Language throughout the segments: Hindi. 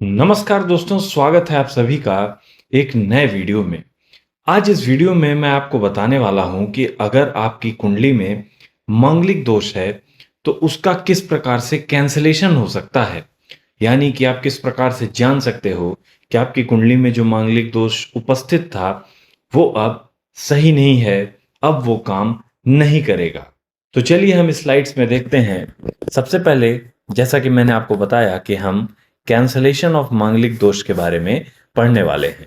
नमस्कार दोस्तों, स्वागत है आप सभी का एक नए वीडियो में। आज इस वीडियो में मैं आपको बताने वाला हूं कि अगर आपकी कुंडली में मांगलिक दोष है तो उसका किस प्रकार से कैंसलेशन हो सकता है। यानी कि आप किस प्रकार से जान सकते हो कि आपकी कुंडली में जो मांगलिक दोष उपस्थित था वो अब सही नहीं है, अब वो काम नहीं करेगा। तो चलिए हम स्लाइड्स में देखते हैं। सबसे पहले जैसा कि मैंने आपको बताया कि हम कैंसलेशन ऑफ मांगलिक दोष के बारे में पढ़ने वाले हैं।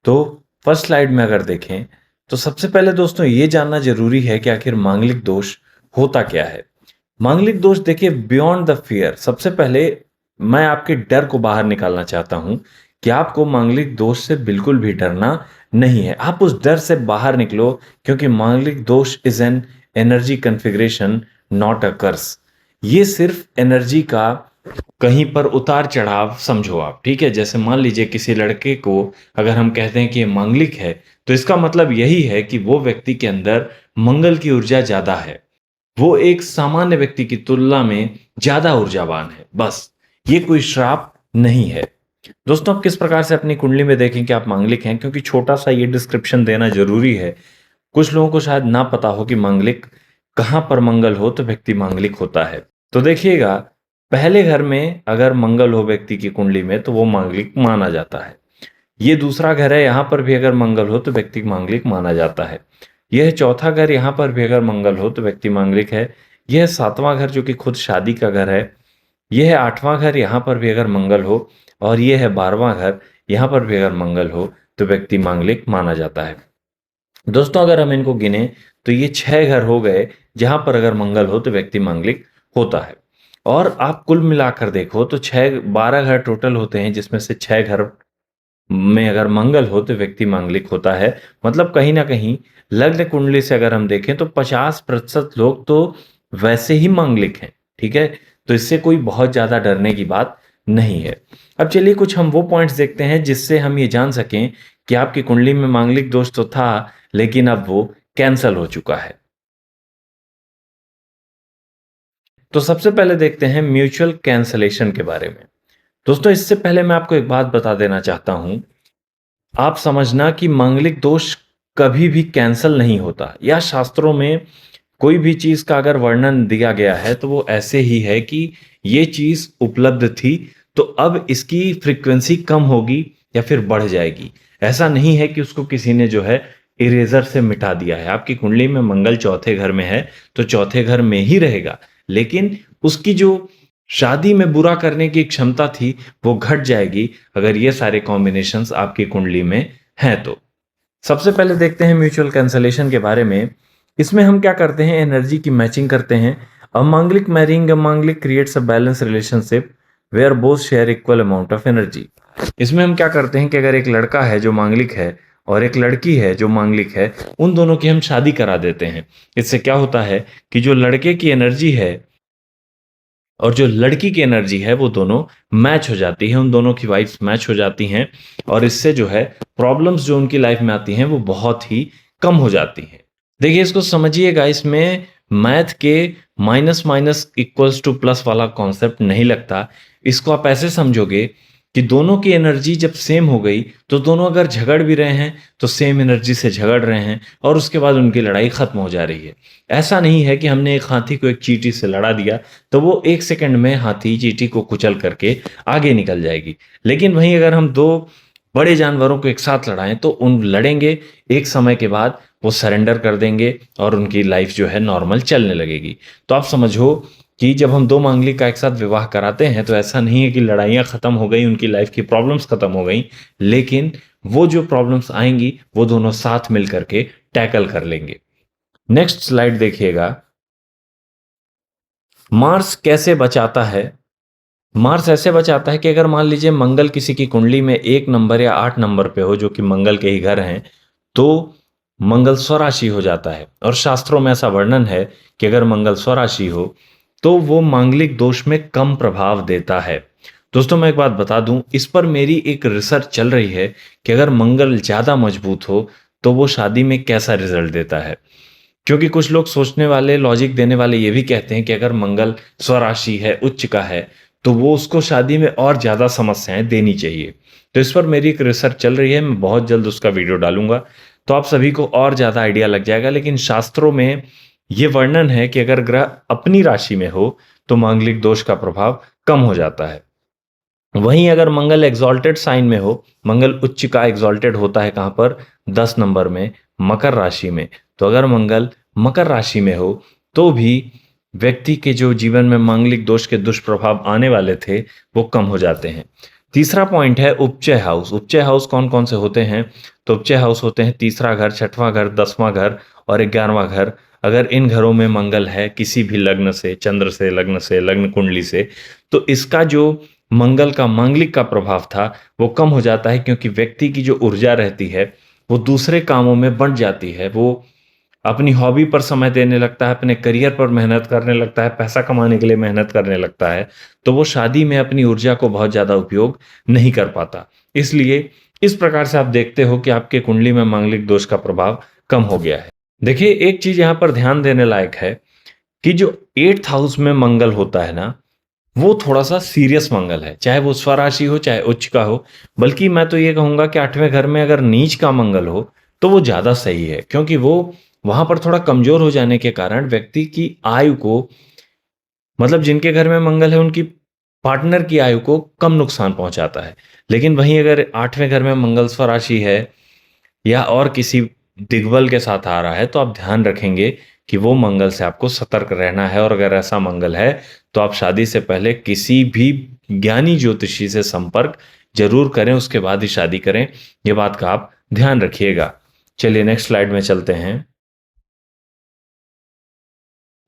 तो फर्स्ट स्लाइड में अगर देखें तो सबसे पहले दोस्तों ये जानना जरूरी है कि आखिर मांगलिक दोष होता क्या है। मांगलिक दोष देखिए, बियॉन्ड द फियर। सबसे पहले मैं आपके डर को बाहर निकालना चाहता हूं कि आपको मांगलिक दोष से बिल्कुल भी डरना नहीं है। आप उस डर से बाहर निकलो, क्योंकि मांगलिक दोष is an energy configuration, not a curse. ये सिर्फ एनर्जी का कहीं पर उतार चढ़ाव समझो आप, ठीक है। जैसे मान लीजिए किसी लड़के को अगर हम कहते हैं कि ये मांगलिक है, तो इसका मतलब यही है कि वो व्यक्ति के अंदर मंगल की ऊर्जा ज्यादा है, वो एक सामान्य व्यक्ति की तुलना में ज्यादा ऊर्जावान है। बस, ये कोई श्राप नहीं है। दोस्तों, आप किस प्रकार से अपनी कुंडली में देखें कि आप मांगलिक हैं, क्योंकि छोटा सा ये डिस्क्रिप्शन देना जरूरी है। कुछ लोगों को शायद ना पता हो कि मांगलिक कहां पर मंगल हो तो व्यक्ति मांगलिक होता है। तो देखिएगा, पहले घर में अगर मंगल हो व्यक्ति की कुंडली में तो वो मांगलिक माना जाता है। ये दूसरा घर है, यहां पर भी अगर मंगल हो तो व्यक्ति मांगलिक माना जाता है। यह चौथा घर, यहां पर भी अगर मंगल हो तो व्यक्ति मांगलिक है। यह सातवां घर जो कि खुद शादी का घर है। यह है आठवां घर, यहां पर भी अगर मंगल हो। और यह है 12वां घर, यहां पर भी अगर मंगल हो तो व्यक्ति मांगलिक माना जाता है। दोस्तों, अगर हम इनको गिने तो ये 6 घर हो गए जहां पर अगर मंगल हो तो व्यक्ति मांगलिक होता है। और आप कुल मिलाकर देखो तो 12 घर टोटल होते हैं, जिसमें से 6 घर में अगर मंगल हो तो व्यक्ति मांगलिक होता है। मतलब कहीं ना कहीं लग्न कुंडली से अगर हम देखें तो 50% लोग तो वैसे ही मांगलिक हैं, ठीक है। तो इससे कोई बहुत ज्यादा डरने की बात नहीं है। अब चलिए कुछ हम वो पॉइंट्स देखते हैं जिससे हम ये जान सकें कि आपकी कुंडली में मांगलिक दोष तो था, लेकिन अब वो कैंसल हो चुका है। तो सबसे पहले देखते हैं म्यूचुअल कैंसलेशन के बारे में। दोस्तों, इससे पहले मैं आपको एक बात बता देना चाहता हूं। आप समझना कि मांगलिक दोष कभी भी कैंसल नहीं होता, या शास्त्रों में कोई भी चीज का अगर वर्णन दिया गया है तो वो ऐसे ही है कि ये चीज उपलब्ध थी तो अब इसकी फ्रीक्वेंसी कम होगी या फिर बढ़ जाएगी। ऐसा नहीं है कि उसको किसी ने जो है इरेजर से मिटा दिया है। आपकी कुंडली में मंगल चौथे घर में है तो चौथे घर में ही रहेगा, लेकिन उसकी जो शादी में बुरा करने की क्षमता थी वो घट जाएगी अगर ये सारे कॉम्बिनेशंस आपकी कुंडली में हैं तो। सबसे पहले देखते हैं म्यूचुअल कैंसलेशन के बारे में। इसमें हम क्या करते हैं, एनर्जी की मैचिंग करते हैं। अमांगलिक मैरिंग अमांगलिक creates a balance relationship where both share equal amount of energy. इसमें हम क्या करते हैं कि अगर एक लड़का है जो मांगलिक है और एक लड़की है जो मांगलिक है, उन दोनों की हम शादी करा देते हैं। इससे क्या होता है कि जो लड़के की एनर्जी है और जो लड़की की एनर्जी है वो दोनों मैच हो जाती है, उन दोनों की वाइब्स मैच हो जाती हैं। और इससे जो है प्रॉब्लम्स जो उनकी लाइफ में आती हैं वो बहुत ही कम हो जाती हैं। देखिए, इसको समझिएगा, इसमें मैथ के minus minus equals two plus वाला कॉन्सेप्ट नहीं लगता। इसको आप ऐसे समझोगे कि दोनों की एनर्जी जब सेम हो गई तो दोनों अगर झगड़ भी रहे हैं तो सेम एनर्जी से झगड़ रहे हैं और उसके बाद उनकी लड़ाई खत्म हो जा रही है। ऐसा नहीं है कि हमने एक हाथी को एक चींटी से लड़ा दिया तो वो 1 सेकंड में हाथी चींटी को कुचल करके आगे निकल जाएगी। लेकिन वहीं अगर हम दो बड़े जानवरों को एक साथ लड़ाएं तो उन लड़ेंगे, एक समय के बाद वो सरेंडर कर देंगे और उनकी लाइफ जो है नॉर्मल चलने लगेगी। तो आप समझो कि जब हम दो मांगलिक का एक साथ विवाह कराते हैं तो ऐसा नहीं है कि लड़ाइयाँ खत्म हो गई, उनकी लाइफ की प्रॉब्लम्स खत्म हो गई, लेकिन वो जो प्रॉब्लम्स आएंगी वो दोनों साथ मिल करके टैकल कर लेंगे। नेक्स्ट स्लाइड देखिएगा। मार्स कैसे बचाता है। मार्स ऐसे बचाता है कि अगर मान लीजिए मंगल किसी की कुंडली में 1 नंबर या 8 नंबर पे हो, जो कि मंगल के ही घर हैं, तो मंगल स्वराशि हो जाता है। और शास्त्रों में ऐसा वर्णन है कि अगर मंगल स्वराशि हो तो वो मांगलिक दोष में कम प्रभाव देता है। दोस्तों, मैं एक बात बता दूं, इस पर मेरी एक रिसर्च चल रही है कि अगर मंगल ज्यादा मजबूत हो तो वो शादी में कैसा रिजल्ट देता है। क्योंकि कुछ लोग सोचने वाले, लॉजिक देने वाले ये भी कहते हैं कि अगर मंगल स्वराशि है, उच्च का है, तो वो उसको शादी में और ज़्यादा समस्याएं देनी चाहिए। तो इस पर मेरी एक रिसर्च चल रही है, मैं बहुत जल्द उसका वीडियो डालूंगा, तो आप सभी को और ज़्यादा आइडिया लग जाएगा। लेकिन शास्त्रों में ये वर्णन है कि अगर ग्रह अपनी राशि में हो तो मांगलिक दोष का प्रभाव कम हो जाता है। वहीं अगर मंगल एग्जॉल्टेड साइन में हो, मंगल उच्च का एग्जॉल्टेड होता है कहाँ पर, 10 नंबर में, मकर राशि में। तो अगर मंगल मकर राशि में हो तो भी व्यक्ति के जो जीवन में मांगलिक दोष के दुष्प्रभाव आने वाले थे वो कम हो जाते हैं। तीसरा पॉइंट है उपचय हाउस। उपचय हाउस कौन कौन से होते हैं? तो उपचय हाउस होते हैं तीसरा घर, छठवां घर, 10वां घर और 11वां घर। अगर इन घरों में मंगल है किसी भी लग्न से, चंद्र से, लग्न कुंडली से, तो इसका जो मंगल का मांगलिक का प्रभाव था वो कम हो जाता है, क्योंकि व्यक्ति की जो ऊर्जा रहती है वो दूसरे कामों में बढ़ जाती है। वो अपनी हॉबी पर समय देने लगता है, अपने करियर पर मेहनत करने लगता है, पैसा कमाने के लिए मेहनत करने लगता है, तो वो शादी में अपनी ऊर्जा को बहुत ज्यादा उपयोग नहीं कर पाता। इसलिए इस प्रकार से आप देखते हो कि आपके कुंडली में मांगलिक दोष का प्रभाव कम हो गया है। देखिए, एक चीज यहां पर ध्यान देने लायक है कि जो 8th हाउस में मंगल होता है ना, वो थोड़ा सा सीरियस मंगल है, चाहे वो स्वराशि हो चाहे उच्च का हो। बल्कि मैं तो ये कहूंगा कि 8वें घर में अगर नीच का मंगल हो तो वो ज्यादा सही है, क्योंकि वो वहां पर थोड़ा कमजोर हो जाने के कारण व्यक्ति की आयु को, मतलब जिनके घर में मंगल है उनकी पार्टनर की आयु को कम नुकसान पहुंचाता है। लेकिन वहीं अगर 8वें घर में मंगल स्वराशि है या और किसी दिग्बल के साथ आ रहा है, तो आप ध्यान रखेंगे कि वो मंगल से आपको सतर्क रहना है। और अगर ऐसा मंगल है तो आप शादी से पहले किसी भी ज्ञानी ज्योतिषी से संपर्क जरूर करें, उसके बाद ही शादी करें। ये बात का आप ध्यान रखिएगा। चलिए नेक्स्ट स्लाइड में चलते हैं।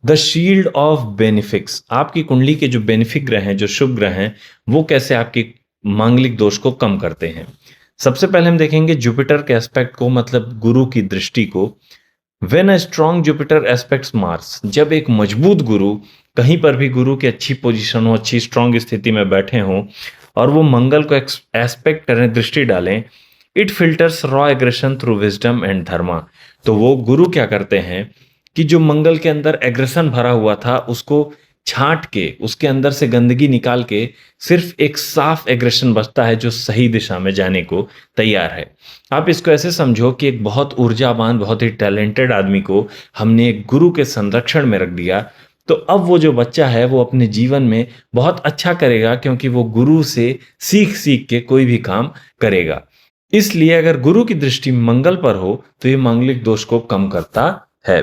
The shield of benefics. आपकी कुंडली के जो बेनिफिक ग्रह हैं, जो शुभ ग्रह हैं, वो कैसे आपकी मांगलिक दोष को कम करते हैं। सबसे पहले हम देखेंगे जुपिटर के एस्पेक्ट को, मतलब गुरु की दृष्टि को। When a strong Jupiter aspects Mars, जब एक मजबूत गुरु, कहीं पर भी गुरु की अच्छी पोजीशन हो, अच्छी स्ट्रॉन्ग स्थिति में बैठे हों और वो मंगल को एस्पेक्ट करें, दृष्टि डालें, it filters raw aggression through wisdom and dharma. तो वो गुरु क्या करते हैं कि जो मंगल के अंदर एग्रेशन भरा हुआ था उसको छांट के, उसके अंदर से गंदगी निकाल के सिर्फ एक साफ एग्रेशन बचता है जो सही दिशा में जाने को तैयार है। आप इसको ऐसे समझो कि एक बहुत ऊर्जावान, बहुत ही टैलेंटेड आदमी को हमने एक गुरु के संरक्षण में रख दिया, तो अब वो जो बच्चा है वो अपने जीवन में बहुत अच्छा करेगा, क्योंकि वो गुरु से सीख सीख के कोई भी काम करेगा। इसलिए अगर गुरु की दृष्टि मंगल पर हो तो ये मांगलिक दोष को कम करता है।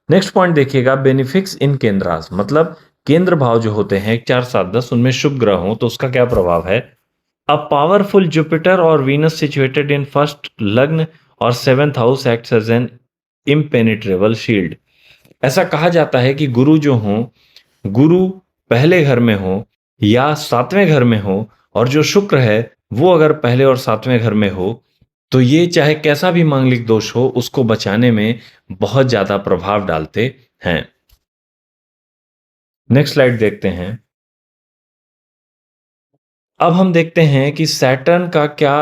नेक्स्ट पॉइंट देखिएगा, बेनिफिक्स इन केंद्रास, मतलब केंद्र भाव जो होते हैं 4, 7, 10, उनमें शुभ ग्रह हो तो उसका क्या प्रभाव है। अ पावरफुल जुपिटर और Venus situated in first lagna और 7th house acts as an impenetrable shield. ऐसा कहा जाता है कि गुरु जो हो, गुरु पहले घर में हो या 7वें घर में हो, और जो शुक्र है वो अगर पहले और 7वें घर में हो, तो ये चाहे कैसा भी मांगलिक दोष हो उसको बचाने में बहुत ज्यादा प्रभाव डालते हैं। नेक्स्ट स्लाइड देखते हैं। अब हम देखते हैं कि सैटर्न का क्या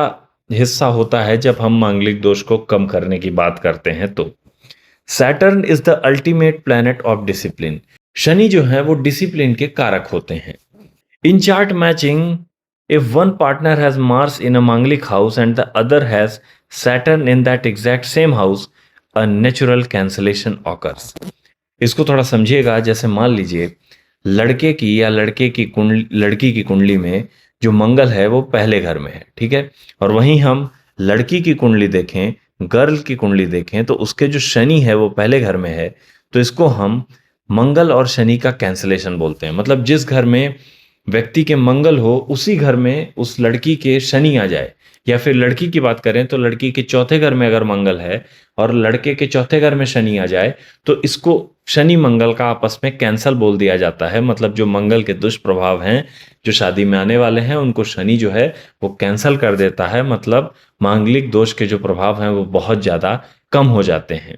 हिस्सा होता है जब हम मांगलिक दोष को कम करने की बात करते हैं। तो Saturn is the ultimate planet of discipline. शनि जो है वो डिसिप्लिन के कारक होते हैं। In chart matching, if one partner has Mars in a Manglik house and the other has Saturn in that exact same house, a natural cancellation occurs. इसको थोड़ा समझिएगा। जैसे मान लीजिए लड़के की या लड़की की कुंडली में जो मंगल है वो पहले घर में है, ठीक है, और वहीं हम लड़की की कुंडली देखें, गर्ल की कुंडली देखें, तो उसके जो शनि है वो पहले घर में है, तो इसको हम मंगल और शनि का कैंसलेशन बोलते हैं। मतलब जिस घर में व्यक्ति के मंगल हो उसी घर में उस लड़की के शनि आ जाए। या फिर लड़की की बात करें तो लड़की के चौथे घर में अगर मंगल है और लड़के के चौथे घर में शनि आ जाए, तो इसको शनि मंगल का आपस में कैंसल बोल दिया जाता है। मतलब जो मंगल के दुष्प्रभाव हैं जो शादी में आने वाले हैं उनको शनि जो है वो कैंसल कर देता है। मतलब मांगलिक दोष के जो प्रभाव हैं वो बहुत ज्यादा कम हो जाते हैं।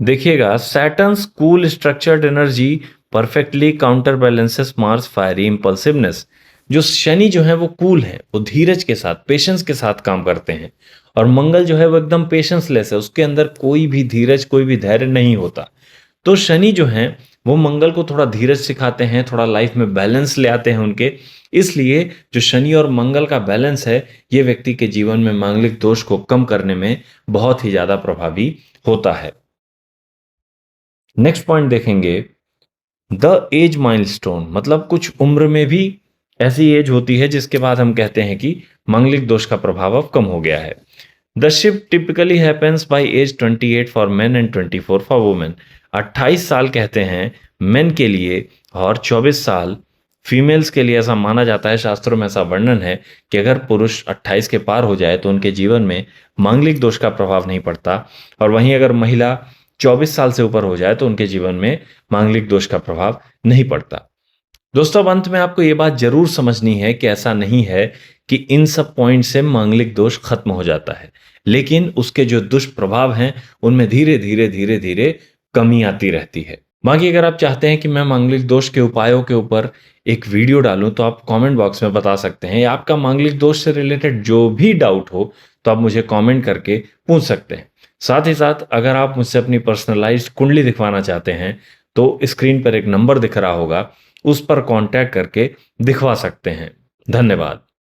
देखिएगा, Saturn's cool structured energy perfectly counterbalances Mars fiery impulsiveness. जो शनि जो है वो कूल है, वो धीरज के साथ, पेशेंस के साथ काम करते हैं, और मंगल जो है वो एकदम पेशेंसलेस है, उसके अंदर कोई भी धीरज, कोई भी धैर्य नहीं होता। तो शनि जो है वो मंगल को थोड़ा धीरज सिखाते हैं, थोड़ा लाइफ में बैलेंस ले आते हैं उनके। इसलिए जो शनि और मंगल का बैलेंस है, ये व्यक्ति के जीवन में मांगलिक दोष को कम करने में बहुत ही ज्यादा प्रभावी होता है। नेक्स्ट पॉइंट देखेंगे, द एज माइलस्टोन, मतलब कुछ उम्र में भी ऐसी एज होती है जिसके बाद हम कहते हैं कि मांगलिक दोष का प्रभाव अब कम हो गया है। The shift typically happens by age 28 for men and 24 for women. 28 साल कहते हैं मेन के लिए और 24 साल फीमेल्स के लिए। ऐसा माना जाता है, शास्त्रों में ऐसा वर्णन है कि अगर पुरुष 28 के पार हो जाए तो उनके जीवन में मांगलिक दोष का प्रभाव नहीं पड़ता, और वहीं अगर महिला 24 साल से ऊपर हो जाए तो उनके जीवन में मांगलिक दोष का प्रभाव नहीं पड़ता। दोस्तों, अब अंत में आपको ये बात जरूर समझनी है कि ऐसा नहीं है कि इन सब पॉइंट से मांगलिक दोष खत्म हो जाता है, लेकिन उसके जो दुष्प्रभाव हैं उनमें धीरे धीरे धीरे धीरे कमी आती रहती है। बाकी अगर आप चाहते हैं कि मैं मांगलिक दोष के उपायों के ऊपर एक वीडियो डालूं तो आप कमेंट बॉक्स में बता सकते हैं, या आपका मांगलिक दोष से रिलेटेड जो भी डाउट हो तो आप मुझे कमेंट करके पूछ सकते हैं। साथ ही साथ अगर आप मुझसे अपनी पर्सनलाइज्ड कुंडली दिखवाना चाहते हैं तो स्क्रीन पर एक नंबर दिख रहा होगा, उस पर कांटेक्ट करके दिखवा सकते हैं। धन्यवाद।